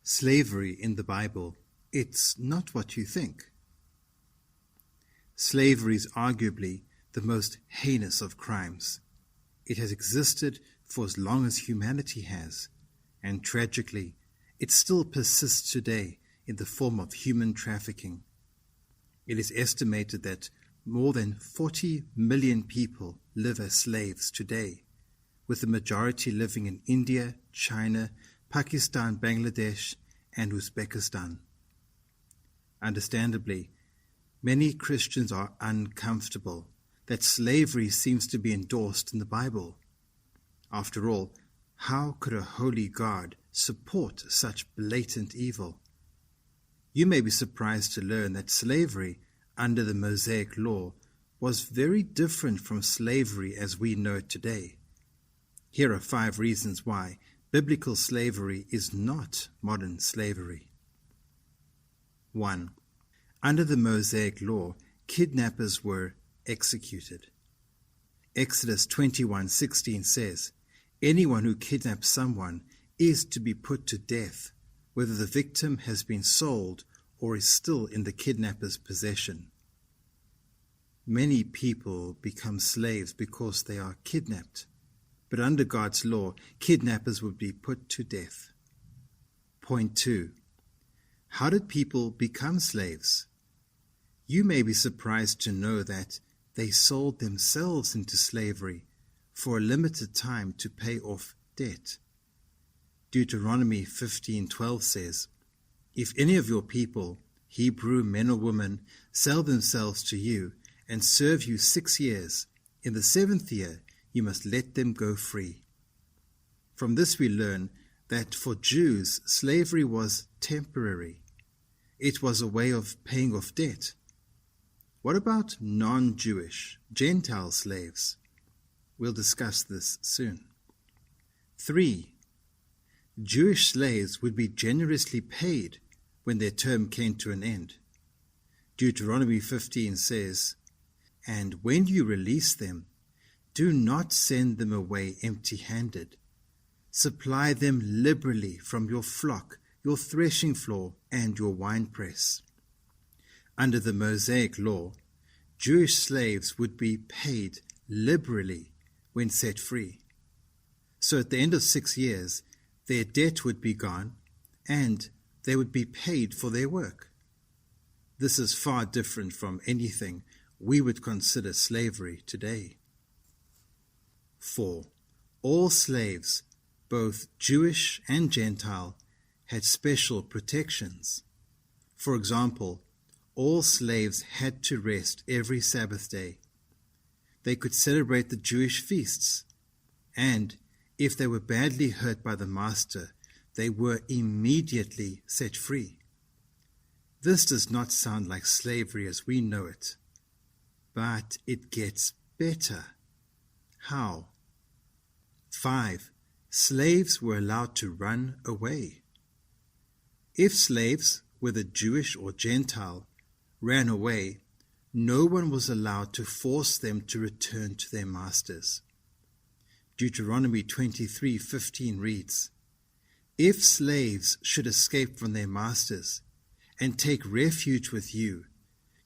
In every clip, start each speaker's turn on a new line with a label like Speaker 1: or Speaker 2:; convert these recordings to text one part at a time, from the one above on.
Speaker 1: Slavery in the Bible, it's not what you think. Slavery is arguably the most heinous of crimes. It has existed for as long as humanity has, and tragically, it still persists today in the form of human trafficking. It is estimated that more than 40 million people live as slaves today, with the majority living in India, China, Pakistan, Bangladesh, and Uzbekistan. Understandably, many Christians are uncomfortable that slavery seems to be endorsed in the Bible. After all, how could a holy God support such blatant evil? You may be surprised to learn that slavery under the Mosaic law was very different from slavery as we know it today. Here are 5 reasons why biblical slavery is not modern slavery. 1. Under the Mosaic law, kidnappers were executed. Exodus 21:16 says, "Anyone who kidnaps someone is to be put to death, whether the victim has been sold or is still in the kidnapper's possession." Many people become slaves because they are kidnapped, but under God's law, kidnappers would be put to death. Point 2. How did people become slaves? You may be surprised to know that they sold themselves into slavery for a limited time to pay off debt. Deuteronomy 15:12 says, "If any of your people, Hebrew men or women, sell themselves to you and serve you 6 years, in the 7th year you must let them go free." From this we learn that for Jews, slavery was temporary. It was a way of paying off debt. What about non-Jewish, Gentile slaves? We'll discuss this soon. 3. Jewish slaves would be generously paid when their term came to an end. Deuteronomy 15 says, "And when you release them, do not send them away empty-handed. Supply them liberally from your flock, your threshing floor, and your winepress." Under the Mosaic law, Jewish slaves would be paid liberally when set free. So at the end of 6 years, their debt would be gone, and they would be paid for their work. This is far different from anything we would consider slavery today. 4. All slaves, both Jewish and Gentile, had special protections. For example, all slaves had to rest every Sabbath day. They could celebrate the Jewish feasts, and if they were badly hurt by the master, they were immediately set free. This does not sound like slavery as we know it, but it gets better. How? 5. Slaves were allowed to run away. If slaves, whether Jewish or Gentile, ran away, no one was allowed to force them to return to their masters. Deuteronomy 23:15 reads, "If slaves should escape from their masters and take refuge with you,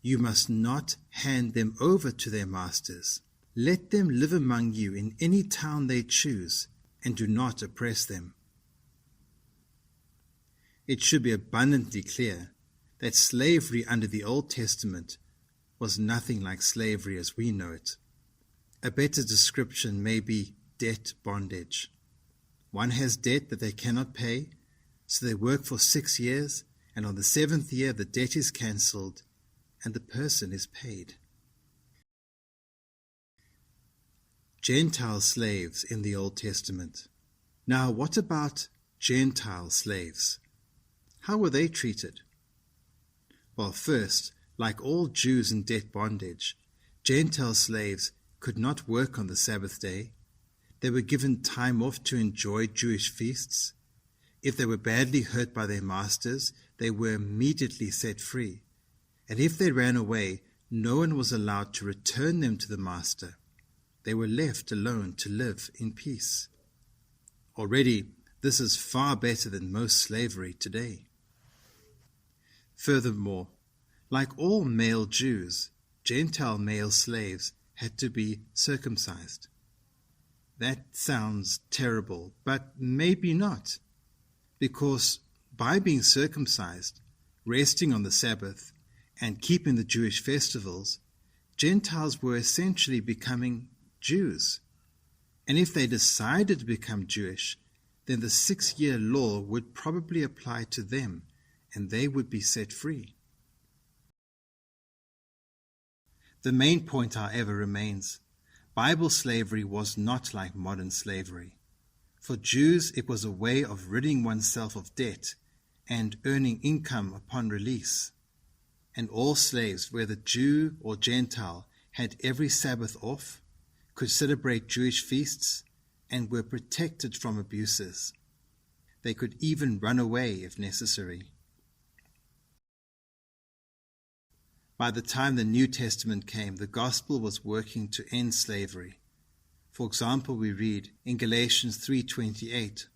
Speaker 1: you must not hand them over to their masters. Let them live among you in any town they choose, and do not oppress them." It should be abundantly clear that slavery under the Old Testament was nothing like slavery as we know it. A better description may be debt bondage. One has debt that they cannot pay, so they work for 6 years, and on the 7th year the debt is cancelled and the person is paid. Gentile slaves in the Old Testament. Now, what about Gentile slaves? How were they treated? Well, first, like all Jews in debt bondage, Gentile slaves could not work on the Sabbath day. They were given time off to enjoy Jewish feasts. If they were badly hurt by their masters, they were immediately set free. And if they ran away, no one was allowed to return them to the master. They were left alone to live in peace. Already, This is far better than most slavery today. Furthermore, like all male Jews, Gentile male slaves had to be circumcised. That sounds terrible, but maybe not, because by being circumcised, resting on the Sabbath, and keeping the Jewish festivals, Gentiles were essentially becoming Jews. And if they decided to become Jewish, then the 6-year law would probably apply to them, and they would be set free. The main point, however, remains: Bible slavery was not like modern slavery. For Jews, it was a way of ridding oneself of debt and earning income upon release. And all slaves, whether Jew or Gentile, had every Sabbath off, could celebrate Jewish feasts, and were protected from abuses. They could even run away if necessary. By the time the New Testament came, the gospel was working to end slavery. For example, we read in Galatians 3:28,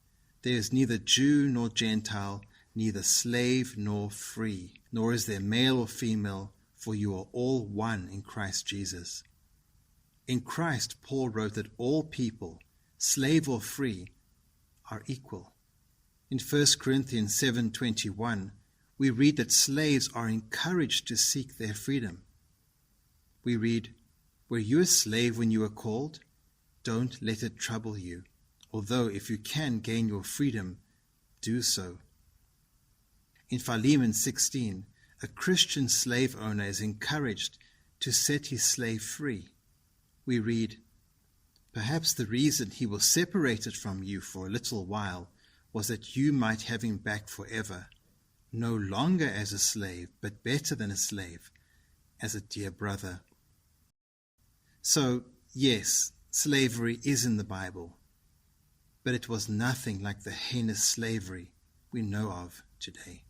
Speaker 1: "There is neither Jew nor Gentile, neither slave nor free, nor is there male or female, for you are all one in Christ Jesus." In Christ, Paul wrote that all people, slave or free, are equal. In 1 Corinthians 7:21, we read that slaves are encouraged to seek their freedom. We read, "Were you a slave when you were called? Don't let it trouble you, although if you can gain your freedom, do so." In Philemon 16, a Christian slave owner is encouraged to set his slave free. We read, "Perhaps the reason he was separated from you for a little while was that you might have him back forever, no longer as a slave, but better than a slave, as a dear brother." So, yes, slavery is in the Bible, but it was nothing like the heinous slavery we know of today.